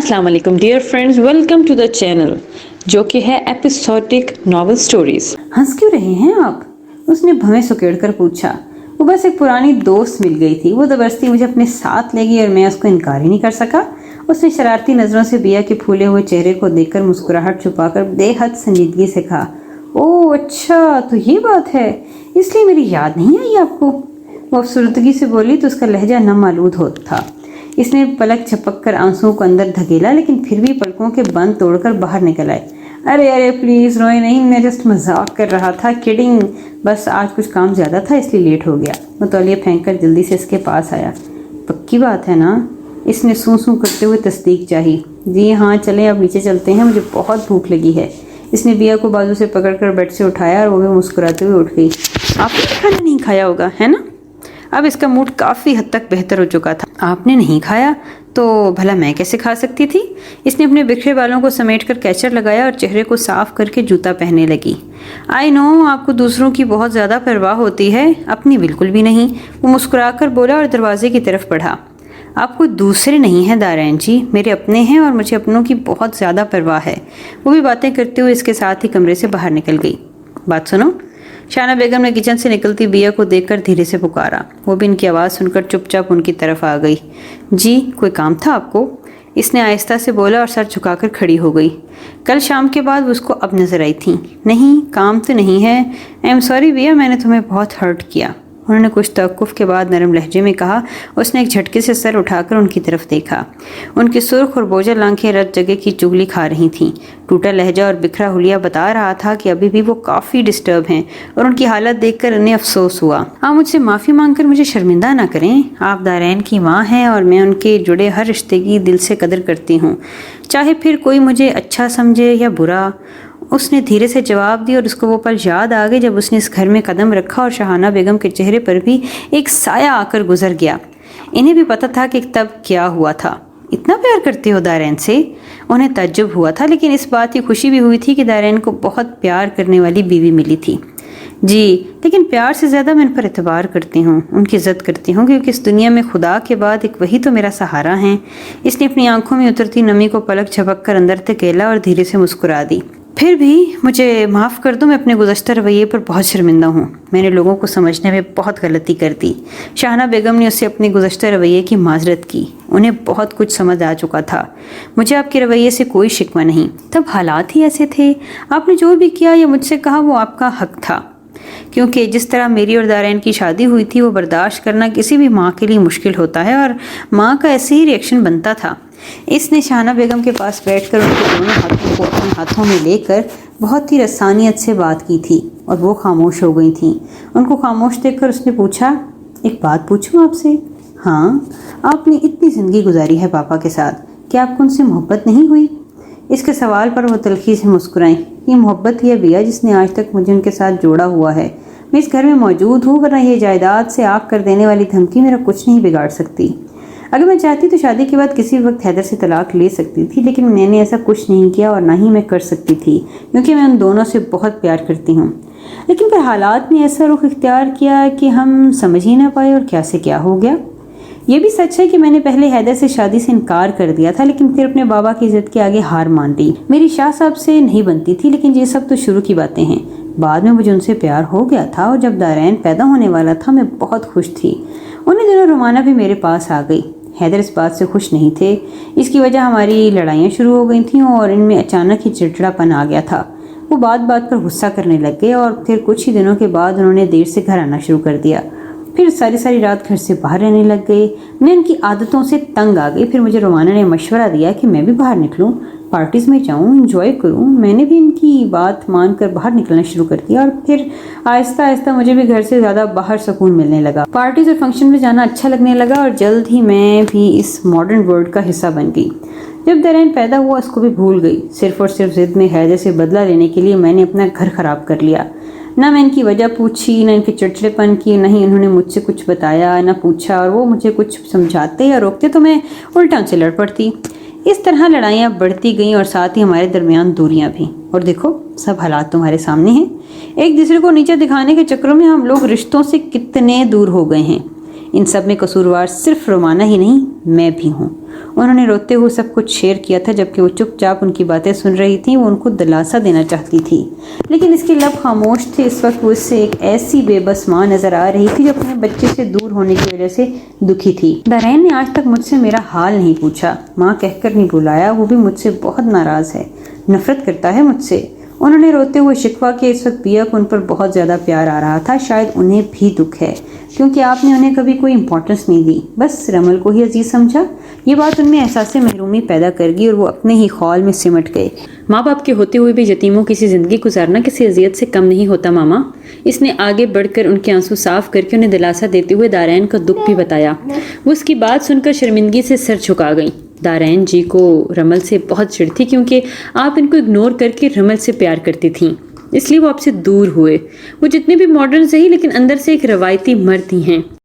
अस्सलाम वालेकुम dear friends, welcome to the channel जो कि है एपिसोडिक नॉवल स्टोरीज। हंस क्यों रहे हैं आप? उसने भवें सुकेड़ कर पूछा। वो बस एक पुरानी दोस्त मिल गई थी। वो जबरदस्ती मुझे अपने साथ ले गई और मैं उसको इनकार ही नहीं कर सका। उसने शरारती नजरों से बिया के फूले हुए चेहरे को देखकर मुस्कुराहट छुपाकर बेहद संजीदगी से कहा, ओह अच्छा, तो ये बात है, इसलिए मेरी याद नहीं आई आपको? वो अफसरदगी से बोली तो उसका लहजा नमालूद होता था। इसने पलक झपक कर आंसुओं को अंदर धकेला, लेकिन फिर भी पलकों के बंद तोड़कर बाहर निकल आए। अरे प्लीज़ रोए नहीं, मैं जस्ट मजाक कर रहा था, किडिंग। बस आज कुछ काम ज़्यादा था इसलिए लेट हो गया। वो तौलिया फेंक कर जल्दी से इसके पास आया। पक्की बात है ना? इसने सूं सूं करते हुए तस्दीक चाही। जी हाँ, चलें अब नीचे चलते हैं, मुझे बहुत भूख लगी है। इसने बिया को बाजू से पकड़कर बेड से उठाया और वो भी मुस्कुराते हुए उठ गई। आपने खाना नहीं खाया होगा, है ना? अब इसका मूड काफ़ी हद तक बेहतर हो चुका था। आपने नहीं खाया तो भला मैं कैसे खा सकती थी? इसने अपने बिखरे बालों को समेटकर कैचर लगाया और चेहरे को साफ करके जूता पहनने लगी। आई नो, आपको दूसरों की बहुत ज़्यादा परवाह होती है, अपनी बिल्कुल भी नहीं। वो मुस्कुराकर बोला और दरवाजे की तरफ बढ़ा। आपको दूसरे नहीं हैं दारैन जी, मेरे अपने हैं और मुझे अपनों की बहुत ज़्यादा परवाह है। वो भी बातें करते हुए इसके साथ ही कमरे से बाहर निकल गई। बात सुनो, शाना बेगम ने किचन से निकलती बिया को देखकर धीरे से पुकारा। वो भी इनकी आवाज़ सुनकर चुपचाप उनकी तरफ आ गई। जी, कोई काम था आपको? इसने आहिस्ता से बोला और सर झुकाकर खड़ी हो गई। कल शाम के बाद वो उसको अब नजर आई थी। नहीं, काम तो नहीं है। आई एम सॉरी बिया, मैंने तुम्हें बहुत हर्ट किया, उन्होंने कुछ तवक्कुफ के बाद नरम लहजे में कहा। उसने एक झटके से सर उठाकर उनकी तरफ देखा। उनकी सुर्ख और बोझल आंखें रत जगह की चुगली खा रही थीं। टूटा लहजा और बिखरा हुलिया बता रहा था कि अभी भी वो काफ़ी डिस्टर्ब हैं और उनकी हालत देखकर उन्हें अफसोस हुआ। आप मुझसे माफ़ी मांगकर मुझे शर्मिंदा ना करें। आप दारैन की माँ हैं और मैं उनके जुड़े हर रिश्ते की दिल से कदर करती हूँ, चाहे फिर कोई मुझे अच्छा समझे या बुरा। उसने धीरे से जवाब दिया और उसको वो पल याद आ गए जब उसने इस घर में कदम रखा और शाहाना बेगम के चेहरे पर भी एक साया आकर गुजर गया। इन्हें भी पता था कि तब क्या हुआ था। इतना प्यार करते हो दारैन से? उन्हें तज्जुब हुआ था, लेकिन इस बात की खुशी भी हुई थी कि दारैन को बहुत प्यार करने वाली बीवी मिली थी। जी, लेकिन प्यार से ज़्यादा मैं इन पर एतबार करती हूँ, उनकी इज्जत करती हूँ, क्योंकि इस दुनिया में खुदा के बाद एक वही तो मेरा सहारा है। इसने अपनी आंखों में उतरती नमी को पलक झपक कर अंदर धकेला और धीरे से मुस्कुरा दी। फिर भी मुझे माफ़ कर दो, मैं अपने गुज़श्ता रवैये पर बहुत शर्मिंदा हूँ। मैंने लोगों को समझने में बहुत गलती कर दी। शाहना बेगम ने उससे अपने गुज़श्ता रवैये की माजरत की। उन्हें बहुत कुछ समझ आ चुका था। मुझे आपके रवैये से कोई शिकवा नहीं, तब हालात ही ऐसे थे। आपने जो भी किया या मुझसे कहा वो आपका हक था, क्योंकि जिस तरह मेरी और दारैन की शादी हुई थी वो बर्दाश्त करना किसी भी माँ के लिए मुश्किल होता है और माँ का ऐसे ही रिएक्शन बनता था। इसने शाहना बेगम के पास बैठकर उनके दोनों हाथों को अपने हाथों में लेकर बहुत ही रसानियत से बात की थी और वो खामोश हो गई थीं। उनको खामोश देखकर उसने पूछा, एक बात पूछूं आपसे? हाँ, आपने इतनी ज़िंदगी गुजारी है पापा के साथ, क्या आपको उनसे मोहब्बत नहीं हुई? इसके सवाल पर वो तल्खी से मुस्कुराई। ये मोहब्बत ही है बिया जिसने आज तक मुझे उनके साथ जोड़ा हुआ है। मैं इस घर में मौजूद हूँ, वरना ये जायदाद से आग कर देने वाली धमकी मेरा कुछ नहीं बिगाड़ सकती। अगर मैं चाहती तो शादी के बाद किसी वक्त हैदर से तलाक ले सकती थी, लेकिन मैंने ऐसा कुछ नहीं किया और ना ही मैं कर सकती थी, क्योंकि मैं उन दोनों से बहुत प्यार करती हूँ। लेकिन फिर हालात ने ऐसा रुख इख्तियार किया कि हम समझ ही ना पाए और क्या से क्या हो गया। ये भी सच है कि मैंने पहले हैदर से शादी से इनकार कर दिया था, लेकिन फिर अपने बाबा की इज्जत के आगे हार मान ली। मेरी शाह साहब से नहीं बनती थी, लेकिन ये सब तो शुरू की बातें हैं। बाद में मुझे उनसे प्यार हो गया था और जब दारैन पैदा होने वाला था मैं बहुत खुश थी। उन्हीं दिनों रोमाना भी मेरे पास आ गई। हैदर इस बात से खुश नहीं थे। इसकी वजह हमारी लड़ाइयाँ शुरू हो गई थीं और इनमें अचानक ही चिड़चिड़ापन आ गया था। वो बात बात पर गुस्सा करने लग गए और फिर कुछ ही दिनों के बाद उन्होंने देर से घर आना शुरू कर दिया। फिर सारी रात घर से बाहर रहने लग गए। मैं इनकी आदतों से तंग आ गई। फिर मुझे रोमाना ने मशवरा दिया कि मैं भी बाहर निकलूं, पार्टीज़ में जाऊं, एंजॉय करूं। मैंने भी इनकी बात मानकर बाहर निकलना शुरू कर दिया और फिर आहिस्ता आहिस्ता मुझे भी घर से ज़्यादा बाहर सुकून मिलने लगा। पार्टीज़ और फंक्शन में जाना अच्छा लगने लगा और जल्द ही मैं भी इस मॉडर्न वर्ल्ड का हिस्सा बन गई। जब दारैन पैदा हुआ उसको भी भूल गई। सिर्फ और सिर्फ जिद में हैदर से बदला लेने के लिए मैंने अपना घर खराब कर लिया। ना मैं इनकी वजह पूछी, ना इनके चिड़चिड़ेपन की, ना ही इन्होंने मुझसे कुछ बताया ना पूछा, और वो मुझे कुछ समझाते या रोकते तो मैं उल्टा उनसे लड़ पड़ती। इस तरह लड़ाइयाँ बढ़ती गईं और साथ ही हमारे दरमियान दूरियां भी। और देखो, सब हालात तुम्हारे सामने हैं। एक दूसरे को नीचे दिखाने के चक्करों में हम लोग रिश्तों से कितने दूर हो गए हैं। इन सब में कसूरवार सिर्फ रोमाना ही नहीं, मैं भी हूँ। انہوں نے روتے ہوئے سب کچھ شیئر کیا تھا، جبکہ وہ چپ چاپ ان کی باتیں سن رہی تھیں۔ وہ ان کو دلاسا دینا چاہتی تھی لیکن اس کے لب خاموش تھے۔ اس وقت وہ اس سے ایک ایسی بے بس ماں نظر آ رہی تھی جو اپنے بچے سے دور ہونے کی وجہ سے دکھی تھی۔ دارین نے آج تک مجھ سے میرا حال نہیں پوچھا، ماں کہہ کر نہیں بلایا۔ وہ بھی مجھ سے بہت ناراض ہے، نفرت کرتا ہے مجھ سے۔ انہوں نے روتے ہوئے شکوہ کیا۔ اس وقت بیا کو ان پر بہت زیادہ پیار آ رہا تھا۔ شاید انہیں بھی دکھ ہے کیونکہ آپ نے انہیں کبھی کوئی امپورٹنس نہیں دی، بس رمل کو ہی عزیز سمجھا۔ یہ بات ان میں احساس محرومی پیدا کر گئی اور وہ اپنے ہی خول میں سمٹ گئے۔ ماں باپ کے ہوتے ہوئے بھی یتیموں کی زندگی گزارنا کسی اذیت سے کم نہیں ہوتا ماما۔ اس نے آگے بڑھ کر ان کے آنسو صاف کر کے انہیں دلاسا دیتے ہوئے دارین کا دکھ بھی بتایا۔ وہ اس کی بات سن کر شرمندگی سے سر جھکا گئی۔ دارین جی کو رمل سے بہت چڑ تھی کیونکہ آپ ان کو اگنور کر کے رمل سے پیار کرتی تھیں، اس لیے وہ آپ سے دور ہوئے۔ وہ جتنے بھی ماڈرن سہی لیکن اندر سے ایک روایتی مرد ہی ہیں۔